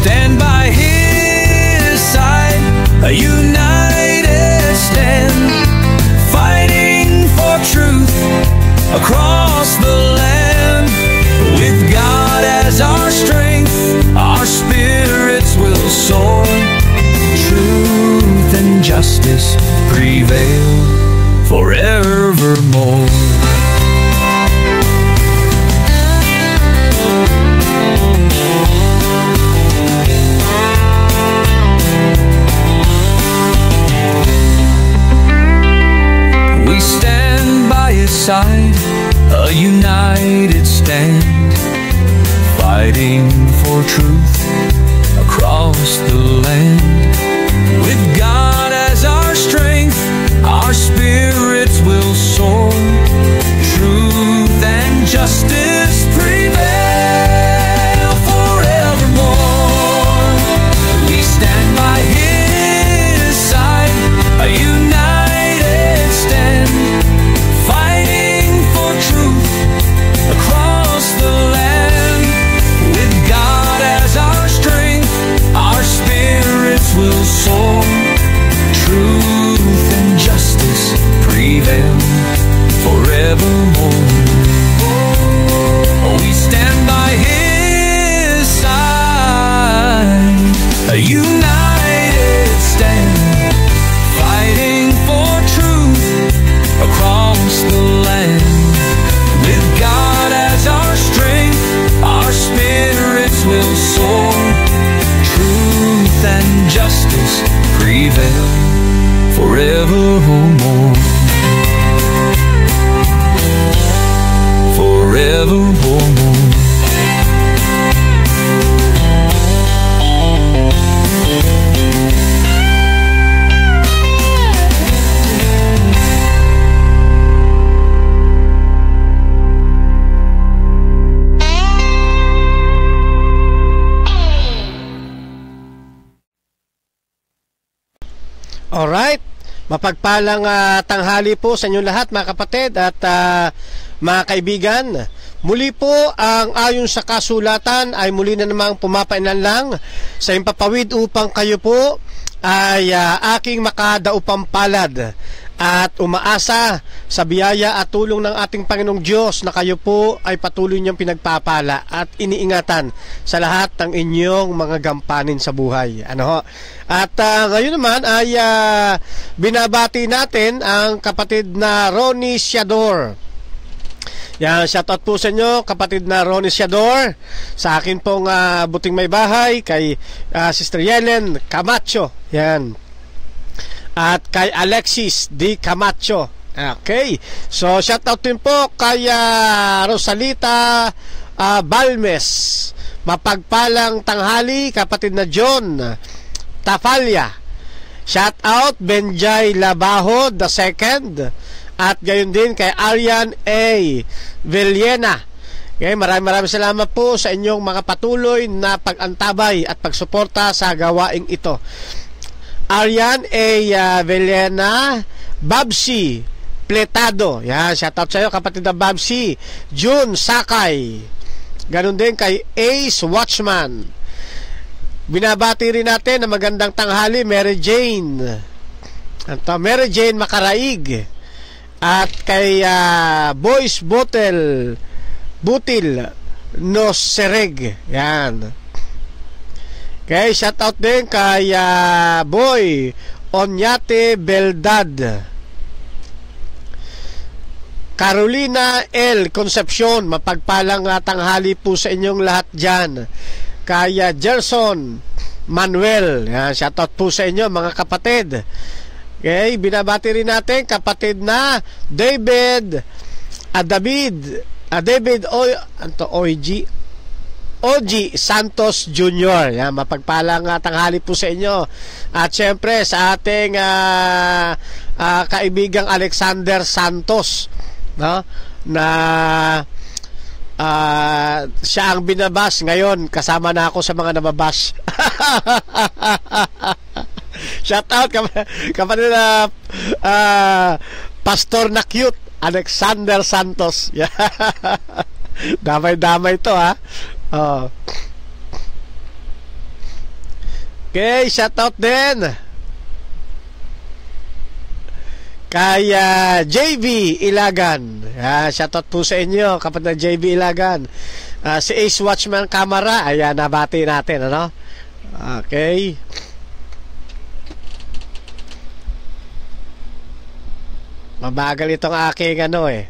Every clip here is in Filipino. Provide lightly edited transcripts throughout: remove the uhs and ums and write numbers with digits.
stand by his side, a united stand, fighting for truth across the land. With God as our strength, our spirits will soar. Truth and justice prevail forevermore. We stand by his side, a united stand, fighting for truth across the land. With God as our strength, our spirits will soar. Truth and justice prevail forevermore. We stand by his side, a united stand, fighting for truth across the land. With God as our strength, our spirits will soar. Truth and justice prevail forevermore. We stand by his side, a united stand, fighting for truth across the land. With God as our strength, our spirits will soar. Truth and justice prevail forevermore. Forevermore. Alright, mapagpalang tanghali po sa inyong lahat mga kapatid at mga kaibigan. Muli po ang ayon sa kasulatan ay muli na namang pumapailanlang sa impapawid upang kayo po ay aking makadaupang palad at umaasa sa biyaya at tulong ng ating Panginoong Diyos na kayo po ay patuloy niyang pinagpapala at iniingatan sa lahat ng inyong mga gampanin sa buhay. At ngayon naman ay binabati natin ang kapatid na Ronnie Siador. Yan, shoutout po sa inyo kapatid na Ronnie Siador, sa akin pong buting may bahay, kay Sister Yelen Camacho, yan, at kay Alexis D. Camacho. Okay, so shoutout din po kay Rosalita Balmes. Mapagpalang tanghali kapatid na John Tafalya. Shoutout Benjay Labajo the second. At gayon din kay Arian A. Villena. Okay, maraming salamat po sa inyong mga patuloy na pag-antabay at pagsuporta sa gawaing ito. Arian A. Villena, Babsi Pletado. Yan, shoutout sa iyo kapatid na Babsi. June Sakay. Ganon din kay Ace Watchman. Binabati rin natin na magandang tanghali Mary Jane. Mary Jane Makaraig. At kay Boys Butil Nosereg. Yan. Okay, shout out din kay Boy Onyate Beldad. Carolina L. Concepcion, mapagpalang tanghali po sa inyong lahat dyan. Kay Gerson Manuel, yan, shout out po sa inyo mga kapatid. Okay, binabati rin natin kapatid na David OG Santos Jr. Yan, mapagpalang tanghali po sa inyo. At syempre sa ating kaibigang Alexander Santos, no? Na siya ang binabas ngayon, kasama na ako sa mga nababas. Shout out kapatid na pastor na cute Alexander Santos. Damay-damay to, ha. Okay, shoutout din kay JB Ilagan. Shoutout po sa inyo, kapatid na JB Ilagan. Si Ace Watchman Camera, ayan, nabati natin, ano? Okay. Mabagal itong aking ano eh.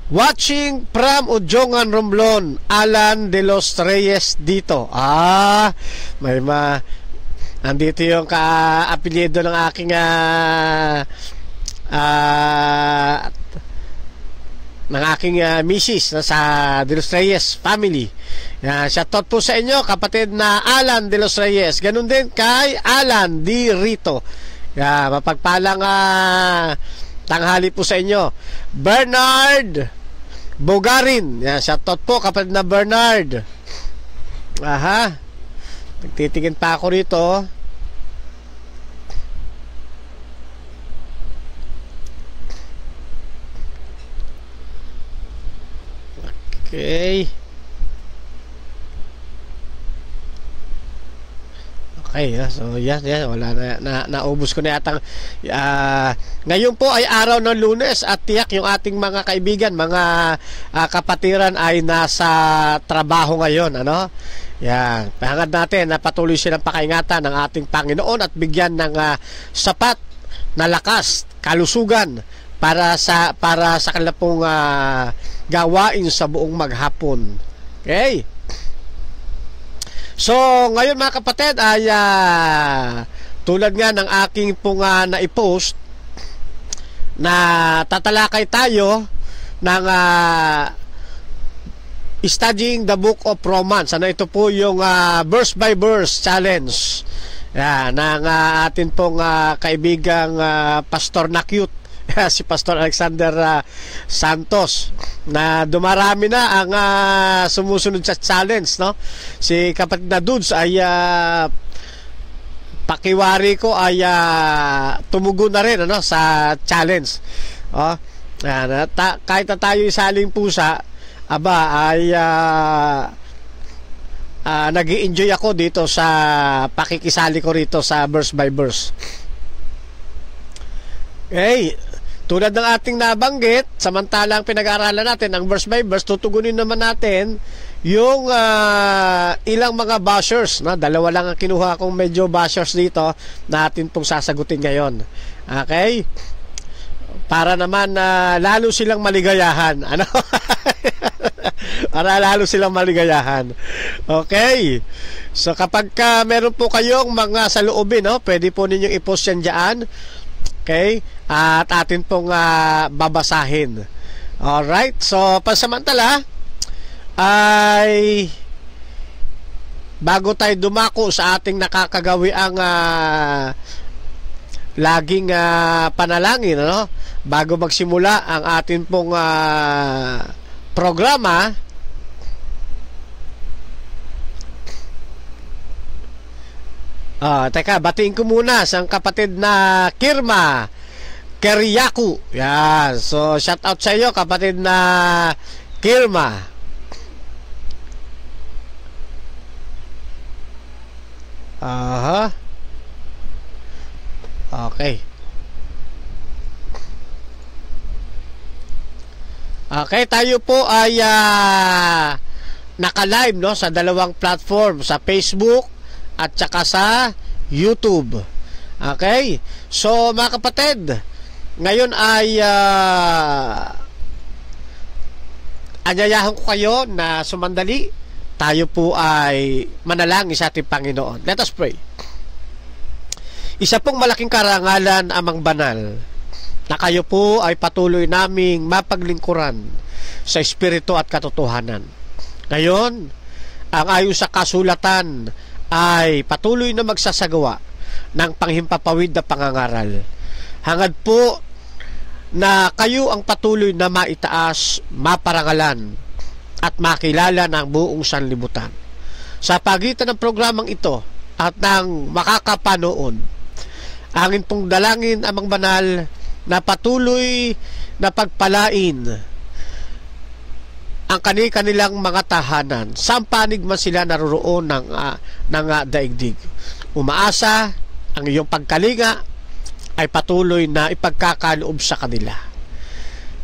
Watching from Ujongan, Romblon, Alan de los Reyes dito. May nandito yung ka-apelyido ng aking misis sa De Los Reyes family. Shoutout po sa inyo, kapatid na Alan de los Reyes. Ganun din kay Alan Di Rito. Mapagpalang tanghali po sa inyo. Bernard Bogarin. Shoutout po, kapatid na Bernard. Nagtitingin pa ako rito. Okay. Okay, so yan, wala na, naubos ko na yata. Ngayon po ay araw ng Lunes at tiyak yung ating mga kaibigan, mga kapatiran ay nasa trabaho ngayon, ano? Yan, pahangad natin na patuloy silang pakaingatan ng ating Panginoon at bigyan ng sapat na lakas, kalusugan para sa kanila pong gawain sa buong maghapon. Okay? So, ngayon mga kapatid ay tulad nga ng aking pong naipost na tatalakay tayo ng studying the book of Romans. Ito po yung verse by verse challenge ng atin pong kaibigang Pastor na cute. Si Pastor Alexander Santos, na dumarami na ang sumusunod sa challenge, no? Si kapatid na Dudes ay pakiwari ko ay tumugon na rin, ano, sa challenge. Kahit na tayo isaling pusa, ay nag-i-enjoy ako dito sa pakikisali ko rito sa verse by verse. Okay, tulad ng ating nabanggit, samantalang pinag-aaralan natin ang verse by verse, tutugunin naman natin yung ilang mga bashers, no? Dalawa lang ang kinuha kong medyo bashers dito na atin pong sasagutin ngayon. Okay? Para naman lalo silang maligayahan. Ano? Para lalo silang maligayahan. Okay? So kapag meron po kayong mga saloobin, no? Pwede po ninyong i-post yan dyan. Okay? At atin pong babasahin. Alright? So, pansamantala ay bago tayo dumako sa ating nakakagawi ang laging panalangin, ano? Bago magsimula ang atin pong programa, teka, batiin ko muna sa kapatid na Kirma Keriyaku. Yan. So, shout out sa iyo, kapatid na Kirma. Okay. Okay, tayo po ay naka-live, no, sa dalawang platform, sa Facebook at saka sa YouTube. Okay? So, mga kapatid, ngayon ay anyayahan ko kayo na sumandali. Tayo po ay manalangin sa ating Panginoon. Let us pray. Isa pong malaking karangalan, Amang Banal, na kayo po ay patuloy naming mapaglingkuran sa Espiritu at katotohanan. Ngayon, ang ayon sa kasulatan ay patuloy na magsasagawa ng panghimpapawid na pangangaral. Hangad po na kayo ang patuloy na maitaas, maparangalan at makilala ng buong sanlibutan. Sa pagitan ng programang ito at ng makakapanood, angin pong dalangin, Amang Banal, na patuloy na pagpalain ang kanilang mga tahanan, saan panig man sila naroroon ng daigdig. Umaasa ang iyong pagkalinga ay patuloy na ipagkakaloob sa kanila.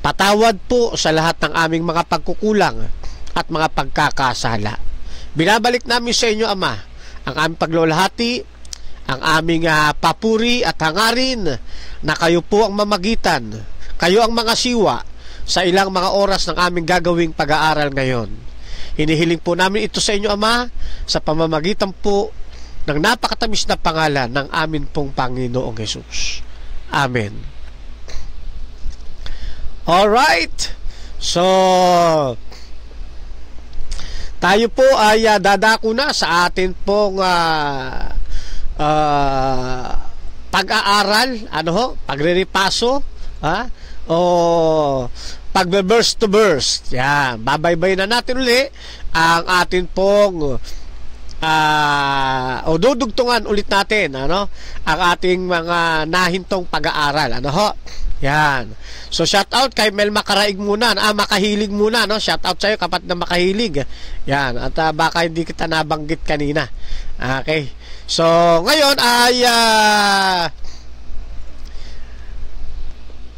Patawad po sa lahat ng aming mga pagkukulang at mga pagkakasala. Binabalik namin sa inyo, Ama, ang aming paglulahati, ang aming papuri at hangarin na kayo po ang mamagitan, kayo ang mga siwa sa ilang mga oras ng aming gagawing pag-aaral ngayon. Hinihiling po namin ito sa inyo, Ama, sa pamamagitan po ng napakatamis na pangalan ng amin pong Panginoong Hesus. Amen. Alright. So, tayo po ay dadako na sa atin pong pag-aaral, pagre-repaso, o pagbe-burst to burst. Yan, babaybay na natin uli ang atin pong dudugtungan ulit natin ang ating mga nahintong pag-aaral. Yan. So shout out kay Mel Makaraig muna, Makahilig muna, shout out sa iyo kapatid na Makahilig. Yan, at baka hindi kita nabanggit kanina. Okay. So ngayon ay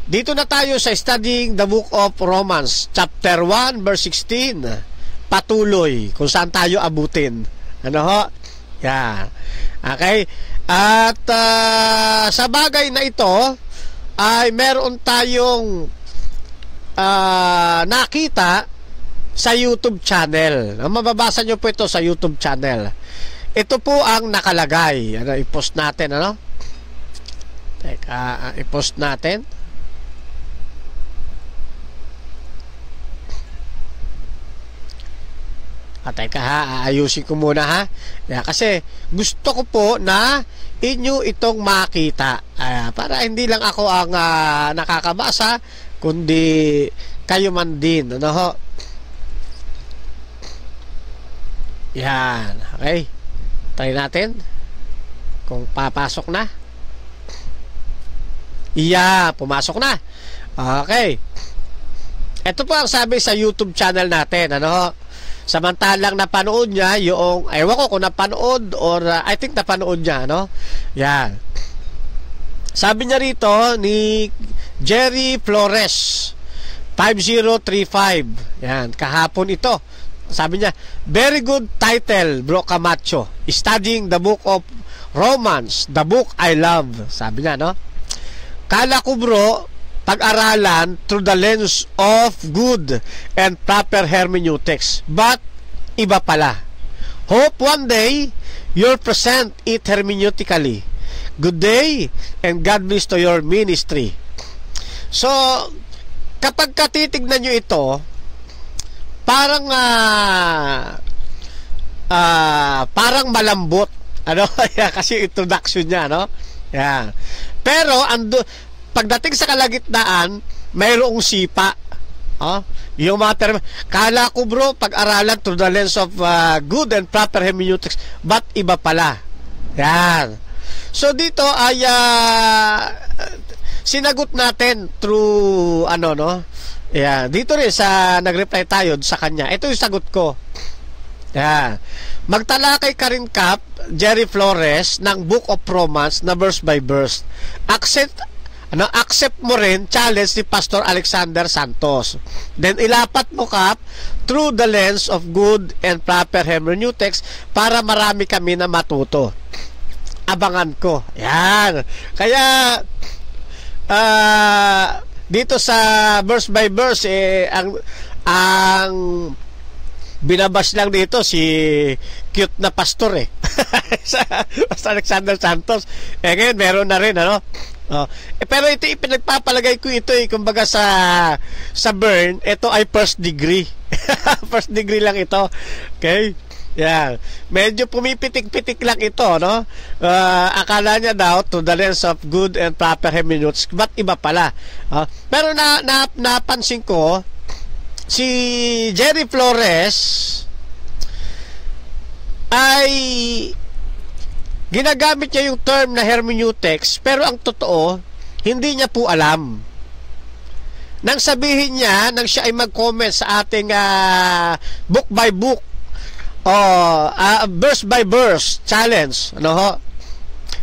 dito na tayo sa studying the book of Romans, chapter 1 verse 16. Patuloy kung saan tayo abutin. Yan. Okay. At sa bagay na ito ay meron tayong nakita sa YouTube channel. Mababasa nyo po ito sa YouTube channel. Ito po ang nakalagay. I-post natin, Teka, i-post natin. Teka aayusin ko muna kasi gusto ko po na inyo itong makita para hindi lang ako ang nakakabasa kundi kayo man din. Yan. Okay. Try natin kung papasok na. Pumasok na. Okay. Ito po ang sabi sa YouTube channel natin. Samantalang napanood niya yung, ewan ko kung napanood or I think napanood niya, Yan. Sabi niya rito ni Jerry Flores 5035. Yan, kahapon ito. Sabi niya, very good title, Bro Camacho. Studying the book of Romans, the book I love. Sabi niya, Kala ko, bro, pag-aralan through the lens of good and proper hermeneutics, but iba pala. Hope one day you'll present it hermeneutically. Good day and God bless to your ministry. So kapag katitignan nyo ito, parang parang malambot, kasi introduction niya, Yan. Pero pagdating sa kalagitnaan, mayroong sipa. Yung mga term, kala ko, bro, pag-aralan through the lens of good and proper hermeneutics, but iba pala. Yan. So dito ay sinagot natin through Yan. Dito rin sa nag-reply tayo sa kanya. Ito yung sagot ko. Yan. Magtalakay ka rin, Kap, Jerry Flores, ng Book of Romans na verse by verse. Accept mo rin challenge ni Pastor Alexander Santos. Then ilapat mo, Kap, through the lens of good and proper hermeneutics para marami kami na matuto. Abangan ko. Yan. Kaya dito sa verse by verse ang binabas lang dito si cute na pastor Pastor Alexander Santos. Ngayon meron na rin pero ito pinagpapalagay ko ito kumbaga sa burn, ito ay first degree. First degree lang ito. Okay? Yeah. Medyo pumipitik-pitik lang ito, akala niya daw to the lens of good and proper hermeneutics, but iba pala. Pero napansin ko si Jerry Flores ay ginagamit niya yung term na hermeneutics, pero ang totoo, hindi niya po alam. nang sabihin niya, nang siya ay mag-comment sa ating book by book o verse by verse challenge, ano ho,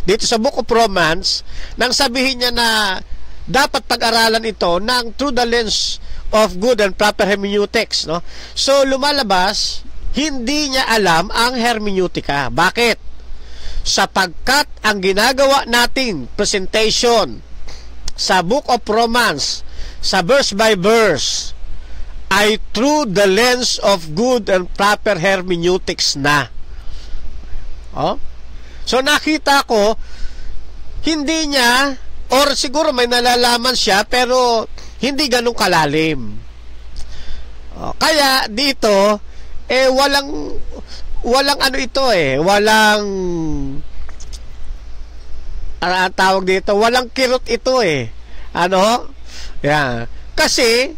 dito sa Book of Romans, nang sabihin niya na dapat pag-aralan ito ng through the lens of good and proper hermeneutics, no? So lumalabas, hindi niya alam ang hermeneutika. Bakit? Sapagkat ang ginagawa nating presentation sa Book of Romans, sa verse by verse, ay through the lens of good and proper hermeneutics na. Oh? So nakita ko, hindi niya, or siguro may nalalaman siya, pero hindi ganun kalalim. Oh, kaya dito, walang ano ito walang tawag dito, walang kirot ito ano? Yeah. Kasi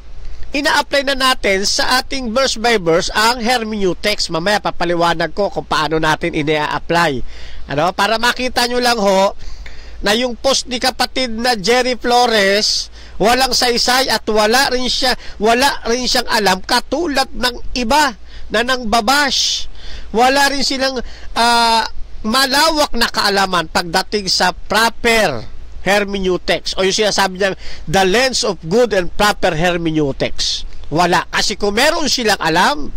ina-apply na natin sa ating verse by verse ang hermeneutics. Mamaya papaliwanag ko kung paano natin ina-apply. Ano? Para makita nyo lang ho na yung post ni kapatid na Jerry Flores, walang saysay at wala rin siyang alam, katulad ng iba na nang babash. Wala rin silang malawak na kaalaman pagdating sa proper hermeneutics, o yung sinasabi niya the lens of good and proper hermeneutics. Wala. Kasi kung meron silang alam,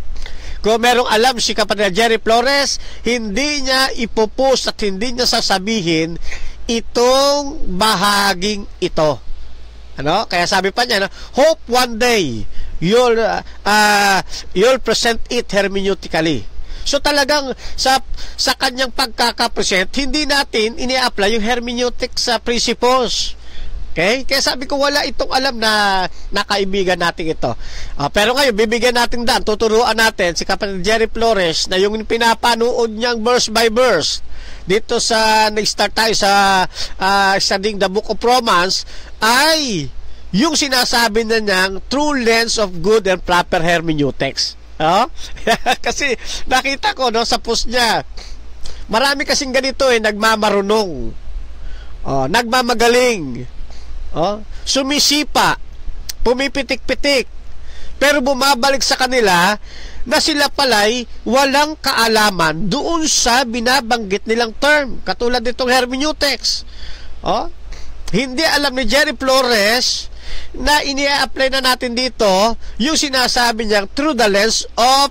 kung merong alam si kapatid Jerry Flores, hindi niya ipopost at hindi niya sasabihin itong bahaging ito. Ano? Kaya sabi pa niya, hope one day you'll present it hermeneutically. So talagang sa kanyang pagkakapresent, hindi natin ini-apply yung hermeneutics sa principles. Okay? Kaya sabi ko, wala itong alam na kaibigan natin ito. Pero ngayon, bibigyan natin tuturuan natin si kapatid Jerry Flores na yung pinapanood niyang verse by verse. Dito sa nag-start tayo sa studying the Book of Romans, ay yung sinasabi na niyang true lens of good and proper hermeneutics. Kasi nakita ko sa post niya, marami kasing ganito nagmamarunong, nagmamagaling, sumisipa, pumipitik-pitik, pero bumabalik sa kanila na sila pala'y walang kaalaman doon sa binabanggit nilang term, katulad nitong hermeneutics. Hindi alam ni Jerry Flores na ini-apply na natin dito yung sinasabi niyang through the lens of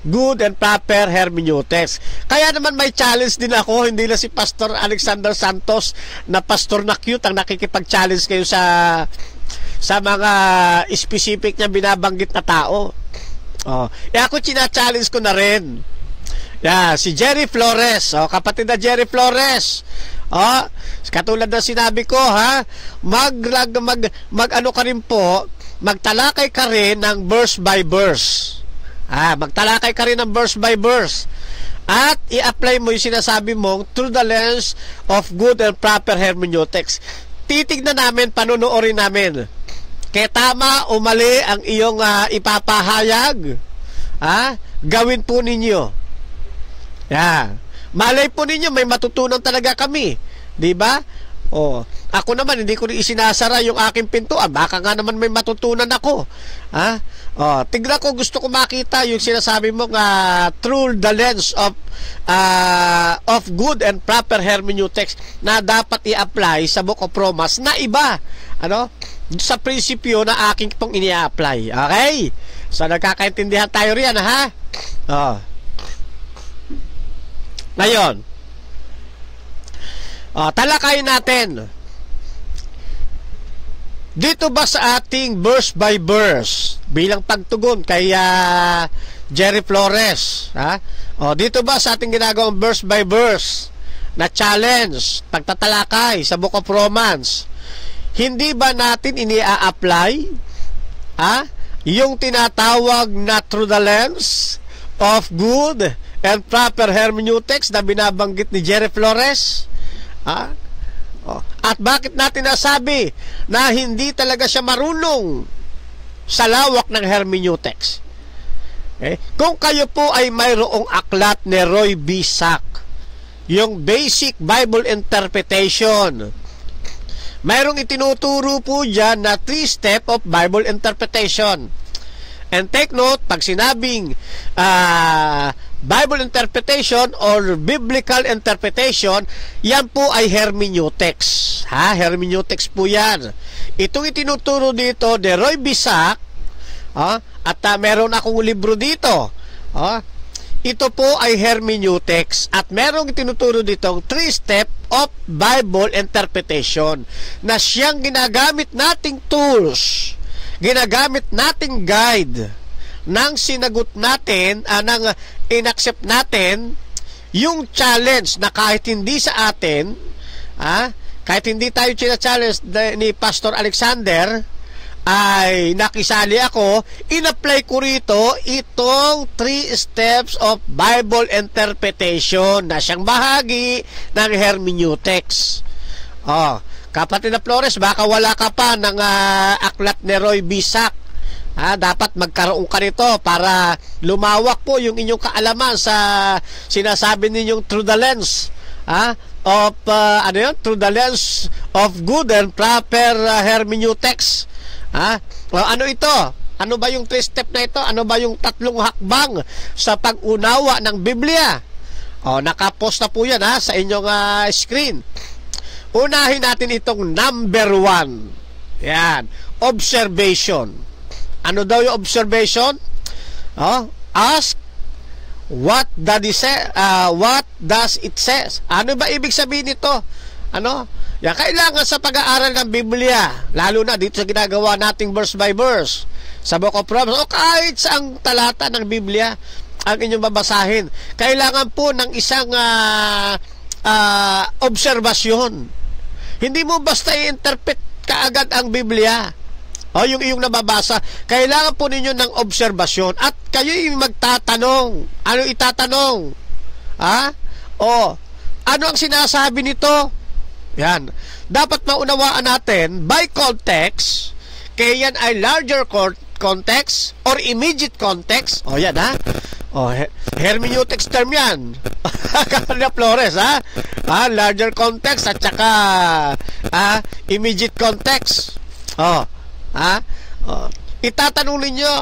good and proper hermeneutics. Kaya naman may challenge din ako, hindi na si Pastor Alexander Santos na pastor na cute ang nakikipag-challenge kayo sa mga specific niya binabanggit na tao. Ako china-challenge ko na rin. Si Jerry Flores, kapatid na Jerry Flores. Katulad na sinabi ko, ano ka rin po, magtalakay ka rin ng verse by verse. Magtalakay ka rin ng verse by verse. At i-apply mo yung sinasabi mong through the lens of good and proper hermeneutics. Titignan namin, panunoorin namin. Kaya tama o mali ang iyong ipapahayag, gawin po ninyo. Malay po ninyo, may matutunan talaga kami. Diba? Ako naman, hindi ko rin isinasara yung aking pintuan. Baka nga naman may matutunan ako. Tignan ko, gusto ko makita yung sinasabi mo through the lens of good and proper hermeneutics na dapat i-apply sa Book of Romans na iba. Sa prinsipyo na aking pong ini-apply. Okay? So, nagkakaintindihan tayo riyan, Ngayon, talakayin natin. Dito ba sa ating verse by verse, bilang pagtugon kay Jerry Flores, dito ba sa ating ginagawang verse by verse na challenge, pagtatalakay sa Book of Romans, hindi ba natin ini-apply yung tinatawag na through the lens of good and proper hermeneutics na binabanggit ni Jerry Flores? At bakit natin nasabi na hindi talaga siya marunong sa lawak ng hermeneutics? Kung kayo po ay mayroong aklat ni Roy B. Sack, yung Basic Bible Interpretation, mayroong itinuturo po dyan na 3-step of Bible interpretation. And take note, pag sinabing Bible interpretation or biblical interpretation, yan po ay hermeneutics. Hermeneutics po yan. Itong itinuturo dito, de Roy Bisak, at meron akong libro dito. Ito po ay hermeneutics. At merong itinuturo dito, 3-step of Bible interpretation, na siyang ginagamit nating tools, ginagamit nating guide, nang sinagot natin, nang inaccept natin yung challenge na kahit hindi sa atin, kahit hindi tayo challenge ni Pastor Alexander, ay nakisali ako, in-apply ko rito itong 3 steps of Bible interpretation na siyang bahagi ng hermeneutics. Kapatid na Flores, baka wala ka pa ng aklat ni Roy Bisak. Dapat magkaroon ka nito para lumawak po yung inyong kaalaman sa sinasabi ninyong through the lens of through the lens of good and proper hermeneutics. Ano ito? Ano ba yung 3 step na ito? Ano ba yung 3 hakbang sa pag-unawa ng Biblia? Nakapost na po yan sa inyong screen. Unahin natin itong number 1. Yan, observation. Ano daw yung observation? Ask what does it says? Ano ba ibig sabihin nito? Kailangan sa pag-aaral ng Biblia, lalo na dito sa ginagawa nating verse by verse sa Book of Proverbs, o kahit sa ang talata ng Biblia ang inyong babasahin, kailangan po ng isang obserbasyon. Hindi mo basta i-interpret kaagad ang Biblia yung iyong nababasa. Kailangan po ninyo ng obserbasyon at kayo yung magtatanong. Ano itatanong? Ano ang sinasabi nito? Yan. Dapat maunawaan natin by context, kaya yan ay larger context or immediate context. Yan hermeneutics term yan. Kapatid Flores, larger context at saka immediate context. Itatanong ninyo,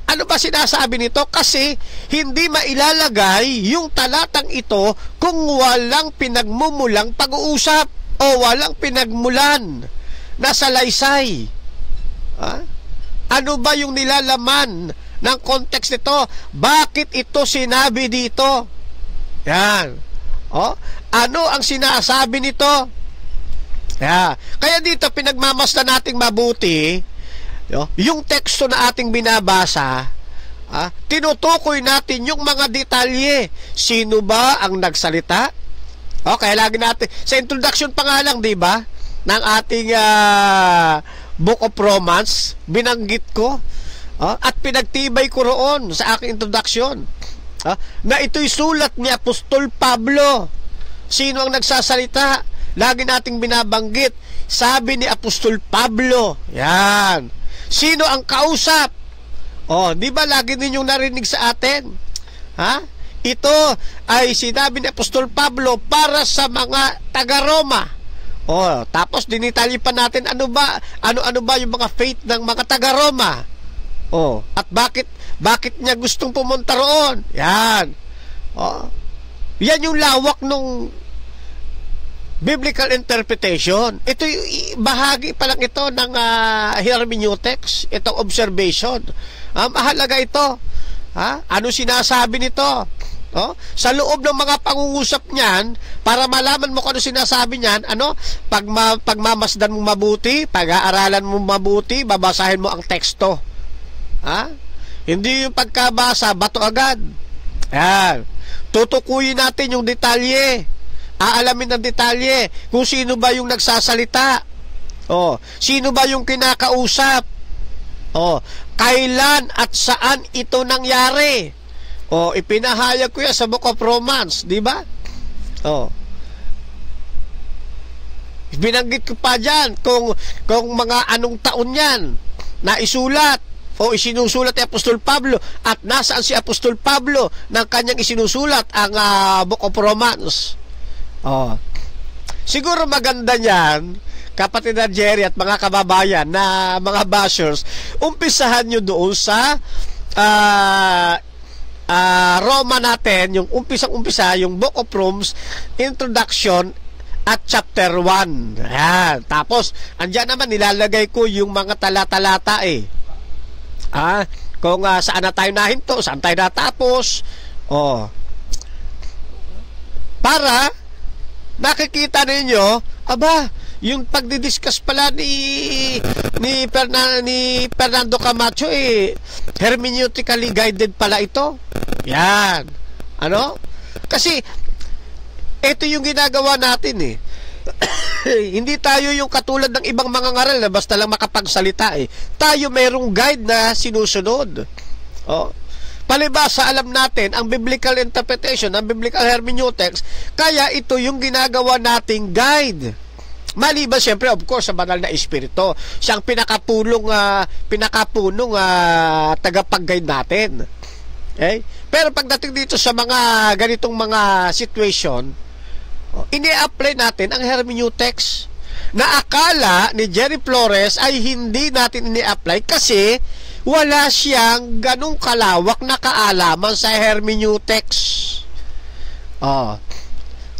ano ba sinasabi nito? Kasi hindi mailalagay yung talatang ito kung walang pinagmumulang pag-uusap o walang pinagmulan na salaysay. Ano ba yung nilalaman ng context nito? Bakit ito sinabi dito? Yan. Ano ang sinasabi nito? Kaya dito pinagmamasdan nating mabuti yung teksto na ating binabasa. Tinutukoy natin yung mga detalye. Sino ba ang nagsalita? Kaya lagi natin sa introduction pa nga lang, di ba, ng ating Book of Romans, binanggit ko at pinagtibay ko roon sa aking introduction na ito'y sulat ni Apostol Pablo. Sino ang nagsasalita? Lagi nating binabanggit, sabi ni Apostol Pablo. Yan. Sino ang kausap? Di ba lagi ninyong narinig sa atin? Ito ay sinabi ni Apostol Pablo para sa mga taga-Roma. Tapos dinitalye pa natin ano ba yung mga faith ng mga taga-Roma. At bakit niya gustong pumunta roon? Yan. Yan yung lawak nung biblical interpretation. Ito bahagi pa lang ito ng hermeneutics, itong observation. Mahalaga ito. Ano sinasabi nito? Sa loob ng mga pangungusap niyan, para malaman mo kung ano sinasabi niyan, pagmamasdan mo mabuti, pag-aaralan mo mabuti, babasahin mo ang teksto. Hindi yung pagkabasa, bato agad. Yan. Tutukuyin natin yung detalye. Aalamin ng detalye kung sino ba yung nagsasalita. Sino ba yung kinakausap. Kailan at saan ito nangyari. Ipinahayag ko yan sa Book of Romans, di ba? Binanggit ko pa dyan kung mga anong taon yan na isulat o isinusulat ni Apostol Pablo at nasaan si Apostol Pablo ng kanyang isinusulat ang Book of Romans. Siguro maganda niyan kapatid na Jerry at mga kababayan na mga bashers, umpisahan nyo doon sa Roma natin, yung umpisang-umpisa, yung Book of Romans, Introduction at Chapter 1. Ayan. Tapos, andyan naman, nilalagay ko yung mga tala-talata kung saan na tayo nahinto, saan tayo natapos. Para nakikita ninyo, yung pagdidiscuss pala ni Fernando Camacho, hermeneutically guided pala ito. Yan. Kasi ito yung ginagawa natin hindi tayo yung katulad ng ibang mga ngaral na basta lang makapagsalita Tayo merong guide na sinusunod. Palibasa, alam natin ang biblical interpretation, ang biblical hermeneutics, kaya ito yung ginagawa nating guide. Maliban siyempre, of course, sa banal na espiritu. Siyang pinakapunong tagapag-guide natin. Okay? Pero pagdating dito sa mga ganitong mga situation, ini-apply natin ang hermeneutics na akala ni Jerry Flores ay hindi natin ini-apply kasi wala siyang ganung kalawak na kaalaman sa hermeneutics.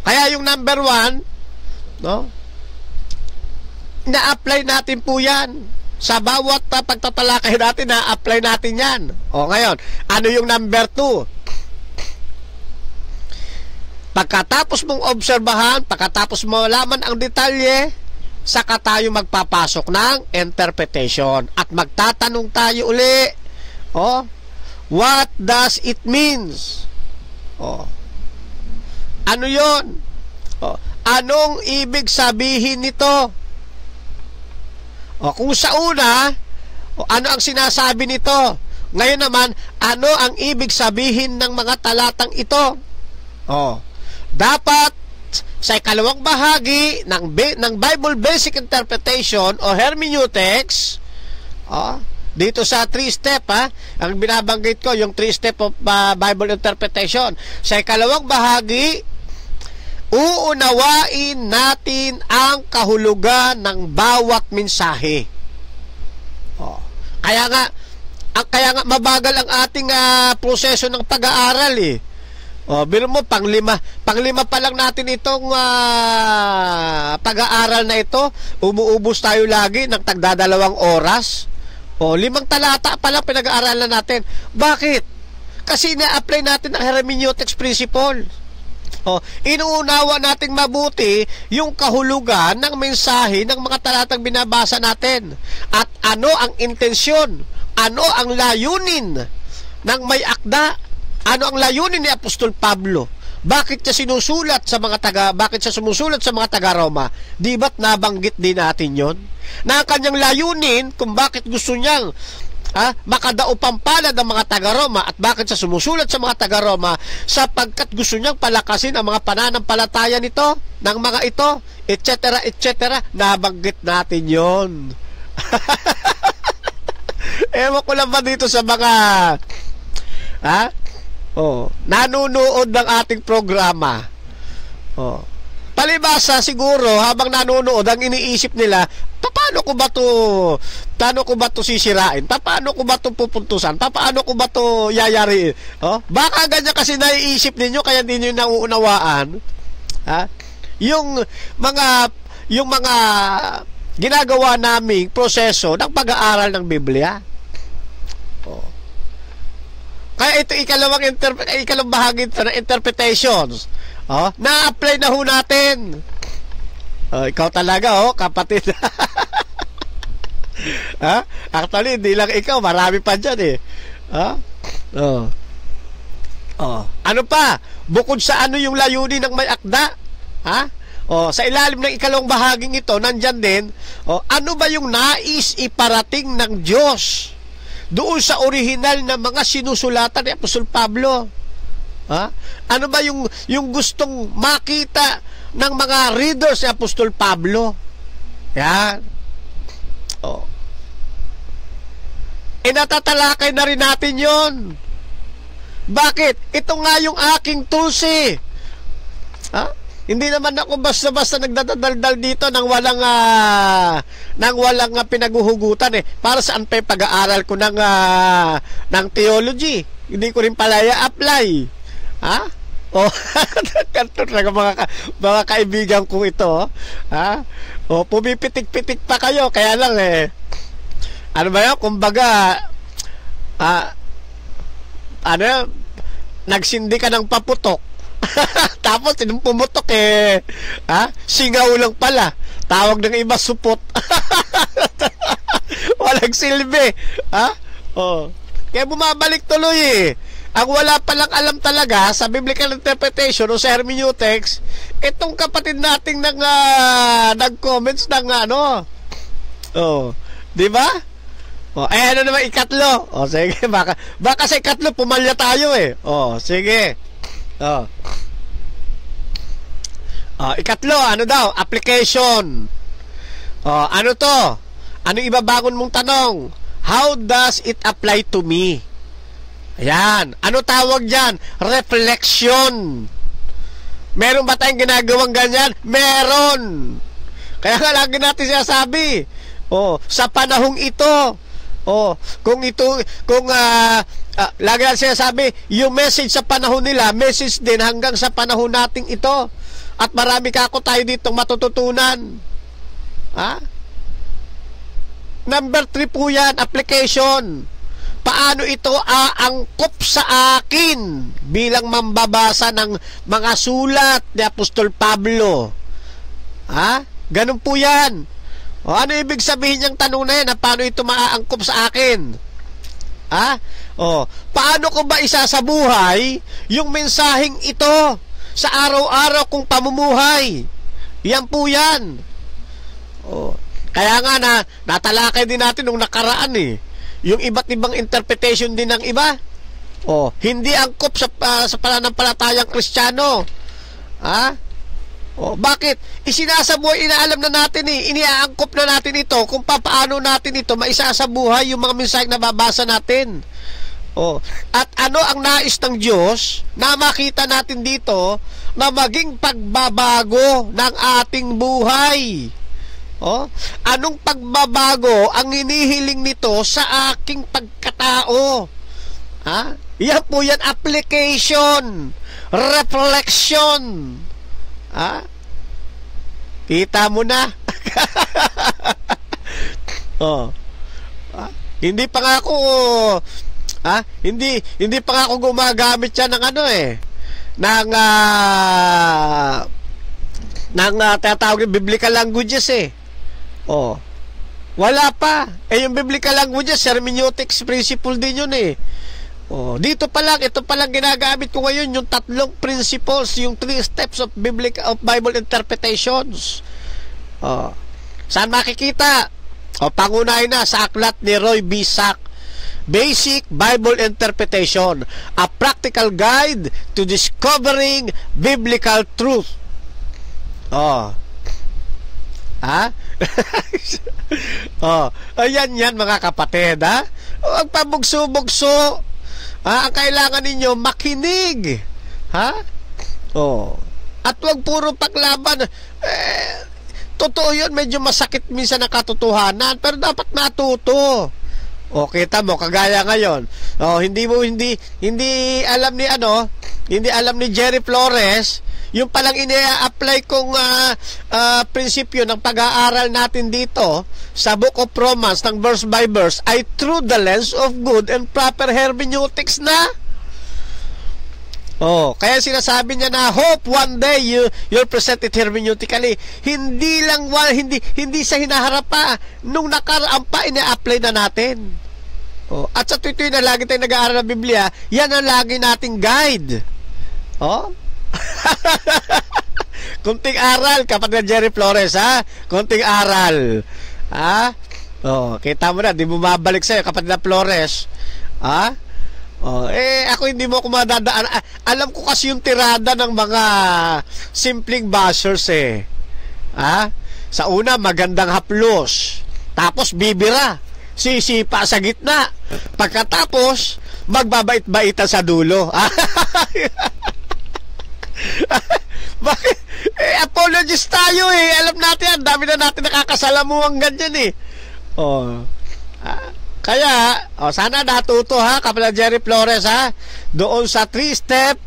Kaya yung number 1, na-apply natin po yan. Sa bawat pagtatalakay natin, na-apply natin yan. Ngayon, ano yung number 2? Pagkatapos mong obserbahan, pagkatapos mo malaman ang detalye, saka tayo magpapasok ng interpretation at magtatanong tayo uli, what does it means? Ano yon? Anong ibig sabihin nito? Kung sa una, ano ang sinasabi nito? Ngayon naman, ano ang ibig sabihin ng mga talatang ito? Dapat sa ikalawang bahagi ng Bible Basic Interpretation o Hermeneutics, dito sa 3-step, ang binabanggit ko, yung 3-step of Bible Interpretation. Sa ikalawang bahagi, uunawain natin ang kahulugan ng bawat mensahe. Kaya nga mabagal ang ating proseso ng pag-aaral biro mo, panglima pa lang natin itong pag-aaral na ito, umuubos tayo lagi ng tagdadalawang oras. 5 talata pa lang pinag-aaralan natin. Bakit? Kasi na-apply natin ang hermeneutics principle. Inuunawa nating mabuti yung kahulugan ng mensahe ng mga talatang binabasa natin. At ano ang intensyon? Ano ang layunin ng may akda? Ano ang layunin ni Apostol Pablo? Bakit siya sumusulat sa mga taga-Roma? Di ba't nabanggit din natin yon? Na ang kanyang layunin kung bakit gusto niyang makadaupampalad ang mga taga-Roma at bakit siya sumusulat sa mga taga-Roma, sapagkat gusto niyang palakasin ang mga pananampalataya nito, ng mga ito, etc. etc. Nabanggit natin yon. Ewan ko lang ba dito sa mga nanonood ng ating programa. Palibasa siguro habang nanonood, ang iniisip nila, paano ko ba to sisirain? Paano ko ba to pupuntusan? Paano ko ba to yayariin? Baka ganyan kasi naiisip ninyo kaya hindi niyo nauunawaan. Yung mga ginagawa naming proseso ng pag-aaral ng Biblia. Kaya ito ikalawang bahagi ng interpretations. Na-apply na ho natin. Ikaw talaga, kapatid. Actually, hindi lang ikaw, marami pa dyan Ano pa? Bukod sa ano yung layunin ng may akda? Sa ilalim ng ikalawang bahaging ito, nandyan din, ano ba yung nais iparating ng Diyos doon sa orihinal na mga sinusulatan ni Apostol Pablo? Ano ba yung gustong makita ng mga readers ni Apostol Pablo? Yan. Natatalakay na rin natin yon. Bakit? Ito nga yung aking tools Hindi naman ako basta-basta nagdadaldal dito nang walang pinaguhugutan eh. Para saan pa yung pag-aaral ko ng theology? Hindi ko rin pala i-apply. Ha? Oh, kanto talaga mga kaibigan ko ito. Ha? Oh, pumipitik-pitik pa kayo. Kaya lang eh. Ano ba yun? Kumbaga, nagsindi ka ng paputok. Tapos yung pumutok eh, singaw lang pala. Tawag ng iba supot. Walang silbi. Oh. Kaya bumabalik tuloy eh. Ang wala palang alam talaga sa biblical interpretation o sa hermeneutics, itong kapatid nating nag-comments ng oh, di ba? Oh, ano naman ikatlo? Oh, sige, baka sa ikatlo pumalya tayo eh. Oh, sige. Oh. Ikatlo, ano daw? Application. Ano to? Ano ibabangon mong tanong? How does it apply to me? Ayan. Ano tawag dyan? Reflection. Meron ba tayong ginagawang ganyan? Meron. Kaya nga lagi natin sinasabi. Sa panahong ito. Lagi natin sinasabi, yung message sa panahon nila, message din hanggang sa panahon nating ito. At marami kako tayo ditong matututunan. Number 3 po yan, application. Paano ito aangkop sa akin bilang mambabasa ng mga sulat ni Apostol Pablo? Ganun po yan. Ano ibig sabihin niyang tanong na yan? Paano ito maaangkop sa akin? Paano ko ba isasabuhay yung mensaheng ito sa araw-araw kong pamumuhay? Yan po yan. Kaya nga natalakay din natin nung nakaraan eh. Yung iba't ibang interpretation din ng iba. Hindi angkop sa pananampalatayang Kristiyano. Bakit? Isinasabuhay, inaalam na natin eh. Iniaangkop na natin ito kung paano natin ito maisasabuhay yung mga mensaheng nababasa natin. At ano ang nais ng Diyos na makita natin dito na maging pagbabago ng ating buhay? Anong pagbabago ang hinihiling nito sa aking pagkatao? Yan po yan, application, reflection. Kita mo na. Hindi pa nga ako hindi pa nga ako gumagamit yan ng ng tatawag ng biblical languages eh. Wala pa. Yung biblical languages, hermeneutics principle din yun eh. Dito pa lang, ito pa lang ginagamit ko ngayon, yung 3 principles, yung 3 steps of Bible interpretations. Saan makikita? Pangunahin na sa aklat ni Roy B. Sack, Basic Bible Interpretation, a practical guide to discovering biblical truth. Ayan yan mga kapatid, Huwag pabugso-bugso. Ang kailangan ninyo makinig. At huwag puro paglaban. Totoo yun, medyo masakit minsan ang katotohanan, pero dapat matuto. Kita mo kagaya ngayon. Hindi alam ni Jerry Flores yung palang ini-apply kong prinsipyo ng pag-aaral natin dito sa Book of Romans ng verse by verse ay through the lens of good and proper hermeneutics na. Kaya sinasabi niya na hope one day you'll present it hermeneutically. Hindi sa hinaharap pa, nung nakaraan pa ina-apply na natin. At sa tutoy na lagi tayong nag-aaral ng Biblia, yan ang lagi nating guide. Kunting aral, kapatid Jerry Flores, kunting aral. Kita mo na, di mo mabalik sa'yo, kapatid na Flores. Ako hindi mo ako madadaan. Alam ko kasi yung tirada ng mga simpleng bashers eh. Sa una, magandang haplos. Tapos bibira. Sisipa sa gitna. Pagkatapos, magbabait-baitan sa dulo. Bakit? Apologies tayo Alam natin, ang dami na natin nakakasalamuhang ganyan Kaya, sana natuto Kapatid Jerry Flores doon sa 3-step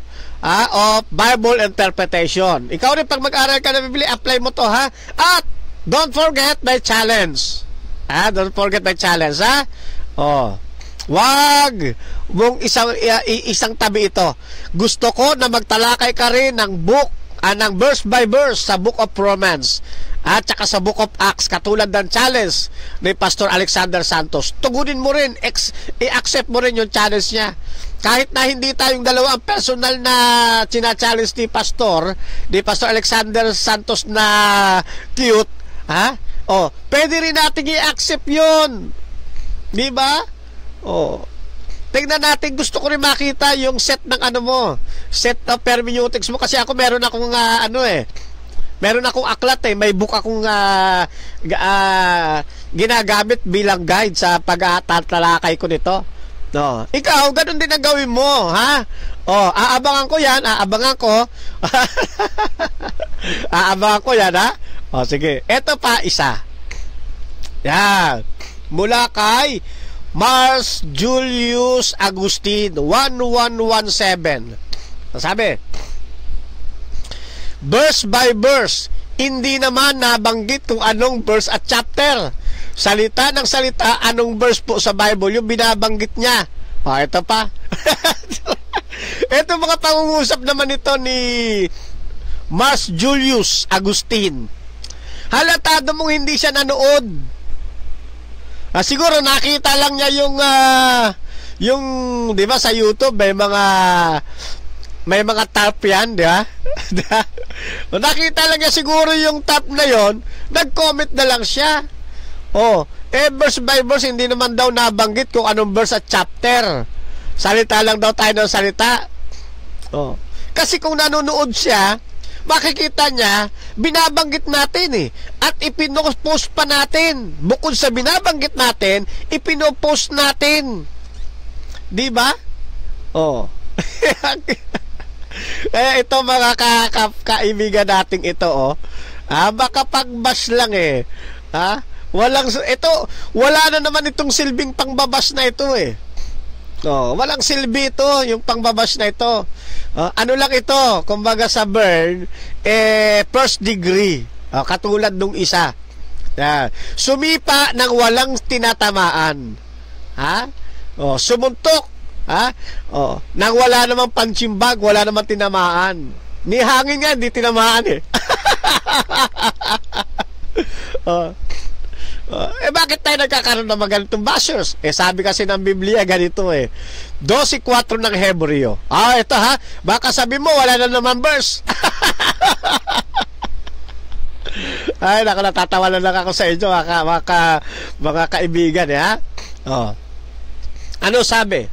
of Bible interpretation. Ikaw rin pag mag-aral ka na Biblia, apply mo to At don't forget my challenge. Don't forget my challenge Wag mong isang tabi ito. Gusto ko na magtalakay ka rin ng book ng verse by verse sa Book of Romans at saka sa Book of Acts, katulad ng challenge ni Pastor Alexander Santos. Tugunin mo rin, i-accept mo rin yung challenge niya. Kahit na hindi tayong dalawa ang personal na china-challenge ni Pastor Alexander Santos na cute, pwede rin natin i-accept yun. Di ba? Tingnan natin, gusto ko rin makita yung set ng set of hermeneutics mo, kasi ako meron akong meron akong aklat may book akong ginagamit bilang guide sa pagtatalakay ko nito. Ikaw, ganun din ang gawin mo, aabangan ko yan, aabangan ko yan, sige, eto pa isa. Yan, mula kay Mars Julius Agustin 1117. Sabi, verse by verse, hindi naman nabanggit kung anong verse at chapter. Salita ng salita, anong verse po sa Bible yung binabanggit niya. Ito pa. Ito mga pangungusap naman ito ni Mars Julius Agustin. Halatado mong hindi siya nanood. Siguro nakita lang niya yung 'di ba sa YouTube may mga top yan, di ba? Nakita lang niya siguro yung top na yon, nag-comment na lang siya. Verse by verse, hindi naman daw nabanggit kung anong verse at chapter. Salita lang daw tayo ng salita. Kasi kung nanonood siya, makikita niya, binabanggit natin at ipinopost pa natin. Bukod sa binabanggit natin, ipinopost natin. Di ba? Ito mga kaibigan nating ito baka pag-bash lang wala na naman itong silbing pang-babash na ito walang silbi ito, yung pang-babash na ito. Ano lang ito, kumbaga sa burn, first degree. Katulad nung isa. Sumipa ng walang tinatamaan. Sumuntok. Nang wala namang pansimbag, wala namang tinamaan. Ni hangin nga, hindi tinamaan bakit tayo nagkakaroon ng mga ganitong bashers? Sabi kasi ng Biblia ganito 12:4 ng Hebreo. Ito baka sabi mo wala na naman verse. Ay, natatawa na lang ako sa inyo mga kaibigan Ano sabi?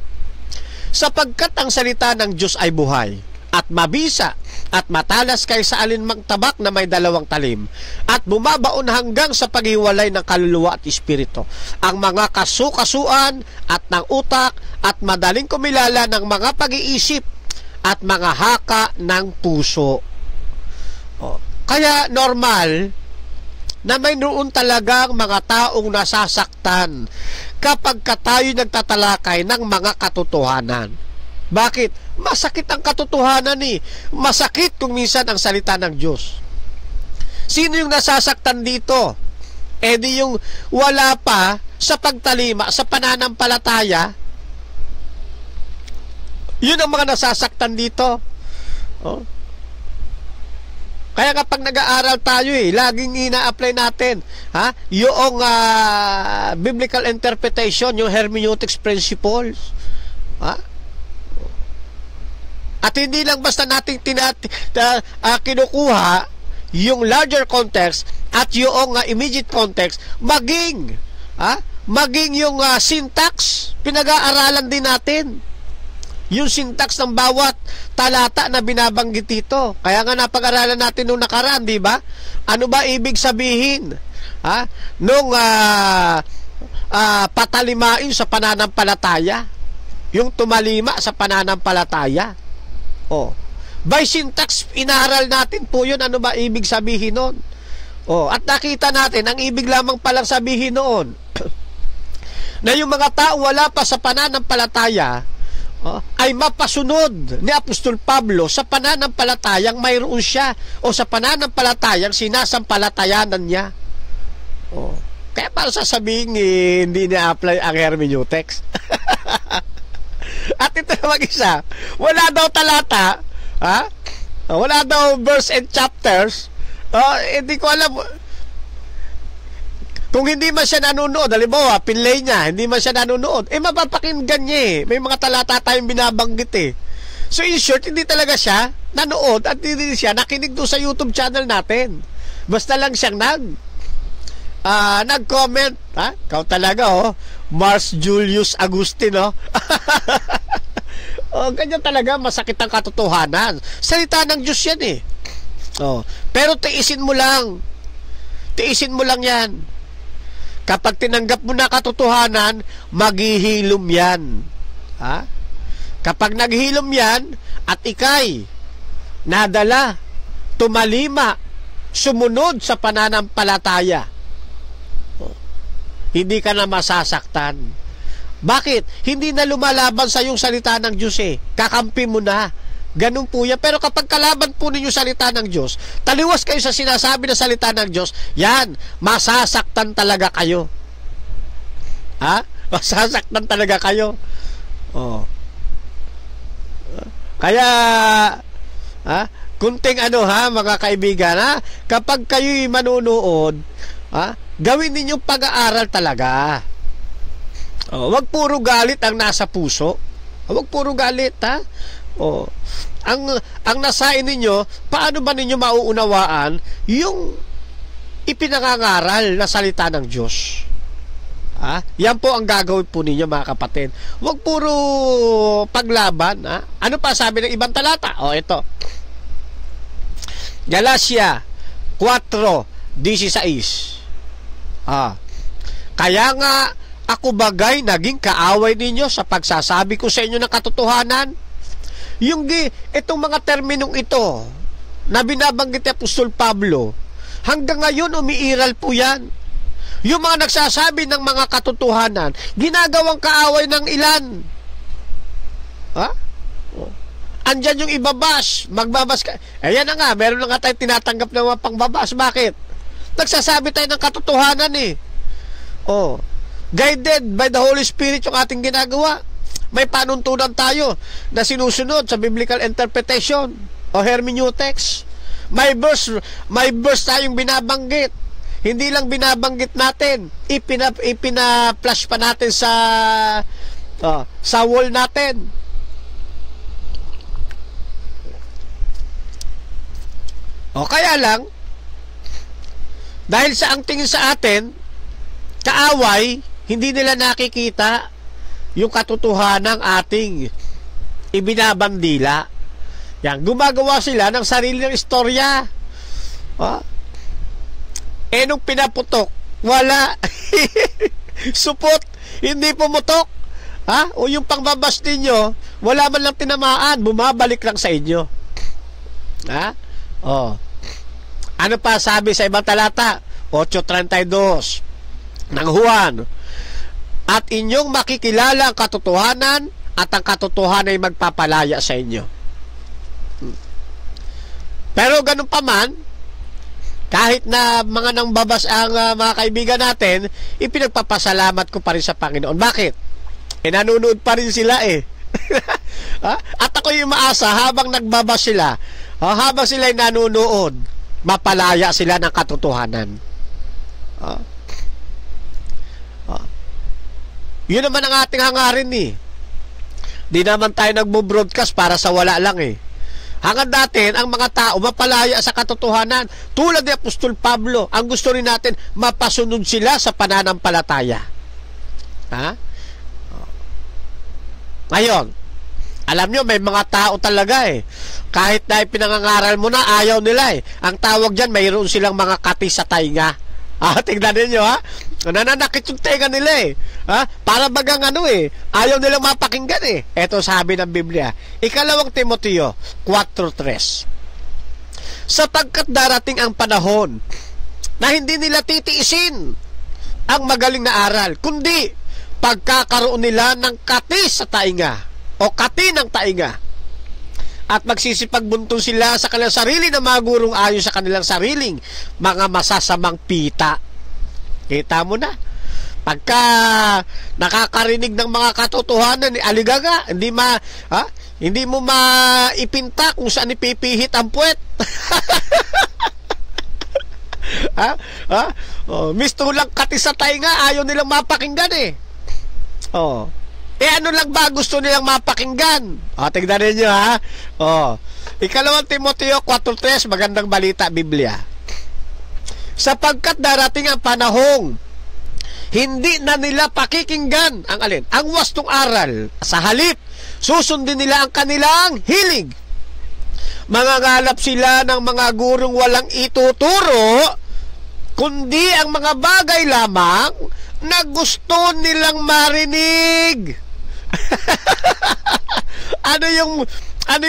Sapagkat ang salita ng Diyos ay buhay at mabisa at matalas kaysa alinmang tabak na may dalawang talim at bumabaon hanggang sa paghiwalay ng kaluluwa at espiritu, ang mga kasukasuan at ng utak at madaling kumilala ng mga pag-iisip at mga haka ng puso. Kaya normal na may noon talagang mga taong nasasaktan kapag tayo nagtatalakay ng mga katotohanan. Bakit? Masakit ang katotohanan Masakit kung minsan ang salita ng Diyos. Sino yung nasasaktan dito? Di yung wala pa sa pagtalima, sa pananampalataya. Yun ang mga nasasaktan dito. Kaya kapag nag-aaral tayo laging ina-apply natin yung biblical interpretation, yung hermeneutics principles. At hindi lang basta nating kinukuha yung larger context at yung immediate context, maging yung syntax, pinag-aaralan din natin yung syntax ng bawat talata na binabanggit dito. Kaya nga napag-aralan natin nung nakaraan, di ba? Ano ba ibig sabihin nung patalimain sa pananampalataya? Yung tumalima sa pananampalataya. By syntax, inaral natin po yun. Ano ba ibig sabihin nun? At nakita natin, ang ibig lamang palang sabihin noon, na yung mga tao wala pa sa pananampalataya, ay mapasunod ni Apostol Pablo sa pananampalatayang mayroon siya o sa pananampalatayang sinasampalatayanan niya. Kaya para sasabihin hindi na-apply ang hermeneutics. At ito naman isa, wala daw talata, wala daw verse and chapters, hindi ko alam. Kung hindi man siya nanonood, halimbawa, pinlay niya, hindi man siya nanonood, mapapakinggan niya eh. May mga talata tayong binabanggit eh. So in short, hindi talaga siya nanood at hindi siya nakinig doon sa YouTube channel natin. Basta lang siyang nag-comment, Ikaw talaga, Mars Julius Agustin, ganyan talaga, masakit ang katotohanan. Salita ng Diyos yan eh. Pero tiisin mo lang yan. Kapag tinanggap mo na katotohanan, maghihilom yan. Kapag naghilom yan, at ikay nadala, tumalima, sumunod sa pananampalataya, hindi ka na masasaktan. Bakit? Hindi na lumalaban sa yung salita ng Diyos eh. Kakampi mo na. Ganun po yan. Pero kapag kalaban po ninyo salita ng Diyos, taliwas kayo sa sinasabi ng salita ng Diyos, yan, masasaktan talaga kayo. Masasaktan talaga kayo. Kaya, kunting mga kaibigan, kapag kayo'y manunood, gawin ninyong pag-aaral talaga. Wag puro galit ang nasa puso. Wag puro galit, Ang nasain ninyo, paano ba ninyo mauunawaan yung ipinangangaral na salita ng Diyos? Yan po ang gagawin po ninyo, mga kapatid. Huwag puro paglaban. Ano pa sabi ng ibang talata? Ito. Galatia 4:16. Kaya nga ako bagay naging kaaway ninyo sa pagsasabi ko sa inyo ng katotohanan. Itong mga terminong ito na binabanggit ni Apostol Pablo, hanggang ngayon umiiral po yan. Yung mga nagsasabi ng mga katotohanan, ginagawang kaaway ng ilan. Andyan yung ibabash, magbabash ka. Ayan na nga, meron na nga tayo tinatanggap ng mga pangbabash. Bakit? Nagsasabi tayo ng katotohanan eh. Guided by the Holy Spirit yung ating ginagawa. May panuntunan tayo na sinusunod sa biblical interpretation o hermeneutics. May verse tayong binabanggit. Hindi lang binabanggit natin, ipina-flash pa natin sa wall natin. Kaya lang, dahil sa ang tingin sa atin, kaaway, hindi nila nakikita yung katotohanan ng ating ibinabandila. Yan, gumagawa sila ng sarili ng istorya. Nung pinaputok, wala. Supot, hindi pumutok. O yung pangbabas ninyo, wala man lang tinamaan, bumabalik lang sa inyo. Ano pa sabi sa ibang talata? 8:32 ng Juan. At inyong makikilala ang katotohanan at ang katotohanan ay magpapalaya sa inyo. Pero ganun pa man, kahit na mga nangbabas ang mga kaibigan natin, ipinagpapasalamat ko pa rin sa Panginoon. Bakit? Nanonood pa rin sila eh. At ako yung maasa habang nagbabas sila, habang sila'y nanonood, mapalaya sila ng katotohanan. Yun naman ang ating hangarin eh. Di naman tayo nagbo-broadcast para sa wala lang eh. Hanggang natin, ang mga tao mapalaya sa katotohanan. Tulad ni Apostol Pablo, ang gusto rin natin, mapasunod sila sa pananampalataya. Ngayon, alam nyo, may mga tao talaga eh. Kahit na pinangangaral mo na, ayaw nila eh. Ang tawag dyan, mayroon silang mga kati sa tainga. Tingnan ninyo Nananakit yung tenga nila eh. Ha? Para bagang ayaw nilang mapakinggan eh. Ito sabi ng Biblia. 2 Timoteo 4:3. Sapagkat darating ang panahon na hindi nila titiisin ang magaling na aral, kundi pagkakaroon nila ng kati sa tainga o kati ng tainga. At magsisipagbuntong sila sa kanilang sarili na mga gurong ayon sa kanilang sariling mga masasamang pita. Kita mo na, pagka nakakarinig ng mga katotohanan ni aligaga, hindi mo maipinta kung saan ipipihit ang puwet. Misto lang kati sa tainga, ayaw nilang mapakinggan eh. Ano lang ba gusto nilang mapakinggan? Tignan ninyo ha. 2 Timoteo 4:3, magandang balita, Biblia. Sapagkat darating ang panahong hindi na nila pakikinggan ang alin? Ang wastong aral. Sa halip, susundin nila ang kanilang hilig. Mangangalap sila ng mga gurong walang ituturo, kundi ang mga bagay lamang na gusto nilang marinig. Ano yung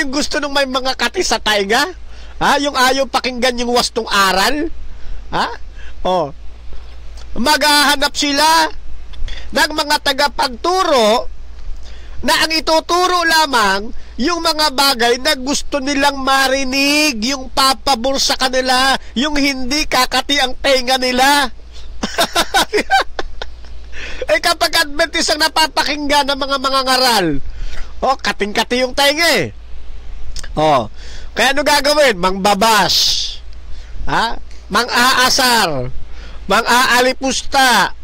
gusto ng may mga kati sa tainga? Yung ayaw pakinggan yung wastong aral? Maghahanap sila ng mga tagapagturo na ang ituturo lamang yung mga bagay na gusto nilang marinig, yung papabor sa kanila, yung hindi kakati ang tenga nila. Kapag Adventist ang napapakinggan ng mga ngaral, kating-kati yung tenga eh. Kaya ano gagawin? Mangbabas, mang-aasar, mang-aalipusta,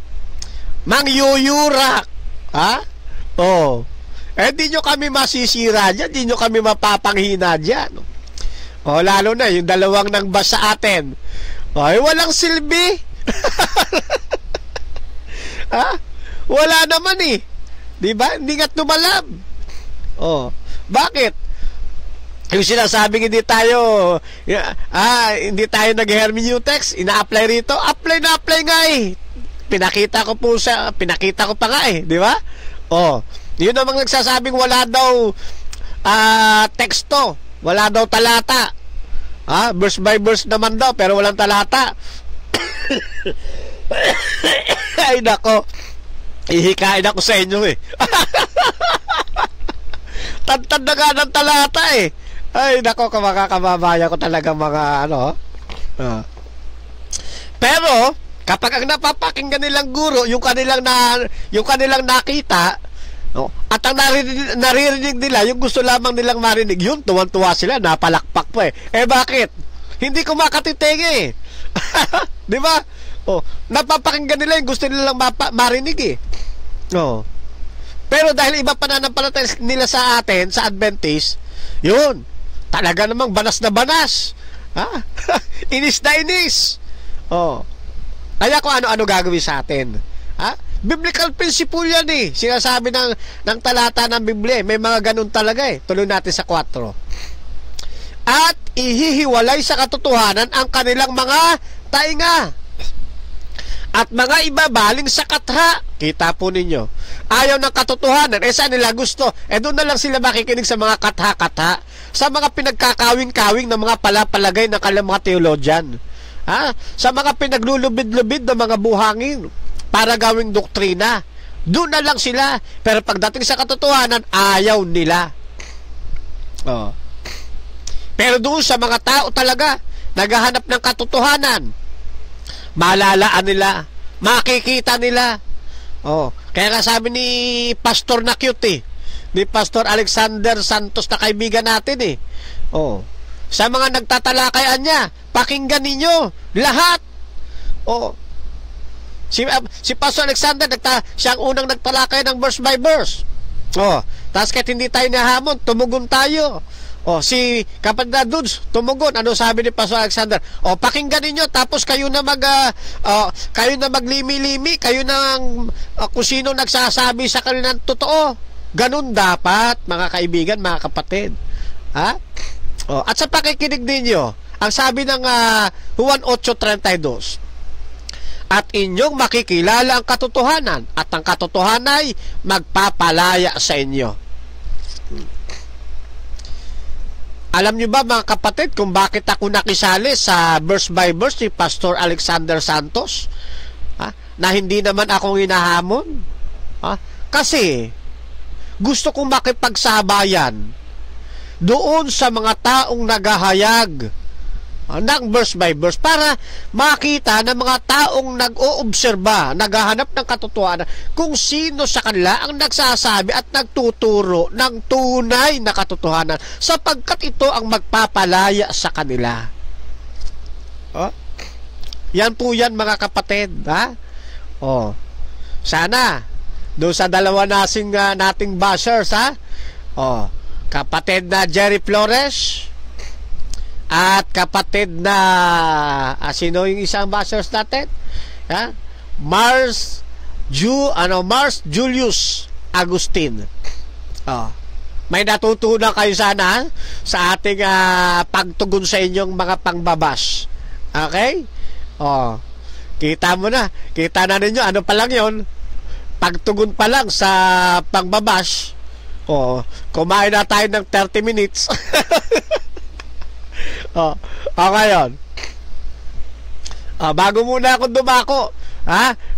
mang-yuyurak, di nyo kami masisira dyan, di nyo kami mapapanghina dyan. Lalo na yung dalawang nangbas sa atin, walang silbi. Wala naman eh, diba? Hindi nga tumalab. Bakit? Yung sinasabing hindi tayo nag-hermeneutecs, ina-apply rito, apply nga eh. Pinakita ko pa nga eh, di ba? Yun namang nagsasabing wala daw teksto, wala daw talata. Verse by verse naman daw, pero walang talata. Ay nako, ihikain ako sa inyo eh. Tantad na nga ng talata eh. Ay nako, kamakakababaya ko talaga mga Pero kapag ang napapakinggan nilang guro yung kanilang nakita, at ang naririnig nila yung gusto lamang nilang marinig, yun tuwan-tuwa sila, napalakpak pa eh. Bakit? Hindi kumakatitenge eh. Di ba? Napapakinggan nila yung gusto nilang marinig eh. Pero dahil iba pananampalataya nila sa atin, sa Adventist, yun, talaga namang banas na banas. Inis na inis. Kaya kung ano-ano gagawin sa atin. Biblical principle yan eh. Sinasabi ng talata ng Biblia. May mga ganun talaga eh. Tuloy natin sa 4. At ihihiwalay sa katotohanan ang kanilang mga tainga at mga iba baling sa katha. Kita po ninyo, ayaw ng katotohanan, saan nila gusto? Doon na lang sila makikinig sa mga katha-katha, sa mga pinagkakawing-kawing ng mga palapalagay ng kanilang mga teologian, sa mga pinaglulubid-lubid ng mga buhangin para gawing doktrina. Doon na lang sila. Pero pagdating sa katotohanan, ayaw nila. Pero doon sa mga tao talaga naghahanap ng katotohanan, malalaan nila, makikita nila. Kaya nga sabi ni Pastor na cute ni Pastor Alexander Santos na kaibigan natin sa mga nagtatalakayan niya, pakinggan ninyo lahat. Si Pastor Alexander siya ang unang nagtalakay ng verse by verse. Tapos kahit hindi tayo nahamon, tumugon tayo. Si kapatid na Dudes, tumugon. Ano sabi ni Pastor Alexander? Pakinggan ninyo, tapos kayo na maglimi-limi, kayo na kung sino nagsasabi sa kanila ng totoo. Ganun dapat, mga kaibigan, mga kapatid. At sa pakikinig ninyo, ang sabi ng Juan 8:32, at inyong makikilala ang katotohanan, at ang katotohanan ay magpapalaya sa inyo. Alam niyo ba mga kapatid kung bakit ako nakisali sa verse by verse ni Pastor Alexander Santos? Na hindi naman akong hinahamon? Kasi gusto kong makipagsabayan doon sa mga taong naghahayag ng verse by verse para makita ng mga taong nag-oobserba, naghahanap ng katotohanan kung sino sa kanila ang nagsasabi at nagtuturo ng tunay na katotohanan, sapagkat ito ang magpapalaya sa kanila. Yan po yan mga kapatid, sana doon sa dalawa nating bashers, kapatid na Jerry Flores at kapatid na sino yung isang bashers natin? Mars Julius Agustin. May natutunan kayo sana sa ating pagtugon sa inyong mga pangbabas. Okay? Kita na ninyo, ano pa lang yon, pagtugon pa lang sa pangbabas. Kumain na tayo ng 30 minutes. Ngayon, bago muna ako dumako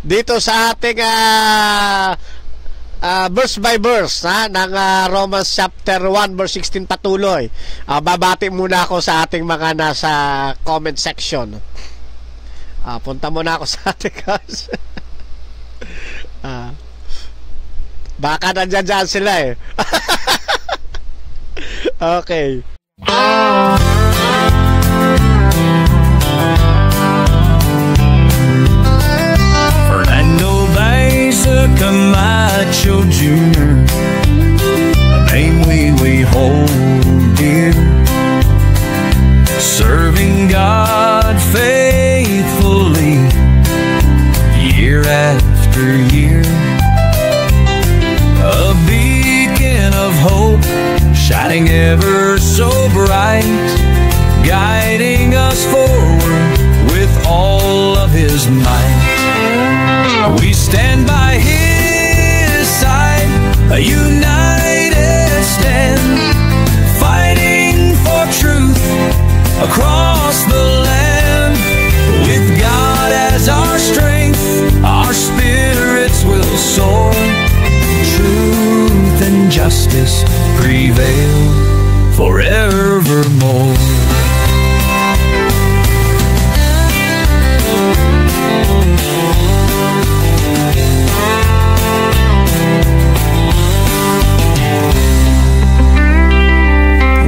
dito sa ating verse by verse ng Romans chapter 1 verse 16 patuloy, babati muna ako sa ating mga nasa comment section. Punta muna ako sa ating guys. Baka nandiyan sila Okay. Fernando Baeza Camacho Jr., a name we hold dear, serving God faithfully year after year, a beacon of hope shining ever so bright, guiding us forward with all of His might. We stand by His side, a united stand, fighting for truth across the land. With God as our strength, our spirits will soar. Truth and justice prevail forevermore.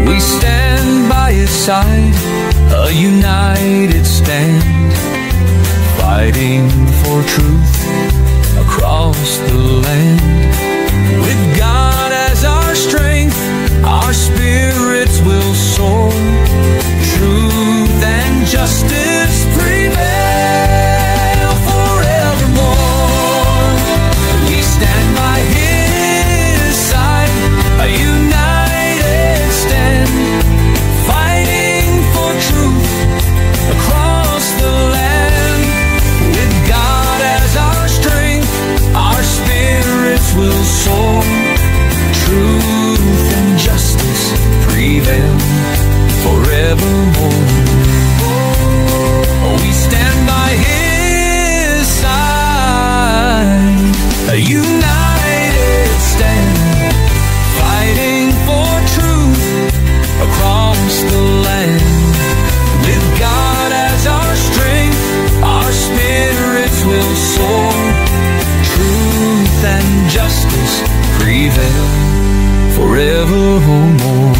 We stand by His side, a united stand, fighting for truth across the land. With God as our strength, our spirits will soar. Truth and justice prevail forevermore. We stand by His side, a united stand, fighting for truth across the land. With God as our strength, our spirits will soar. Truth and justice prevail forevermore. We stand by His side, a united stand, fighting for truth across the land. With God as our strength, our spirits will soar. Truth and justice prevail forevermore.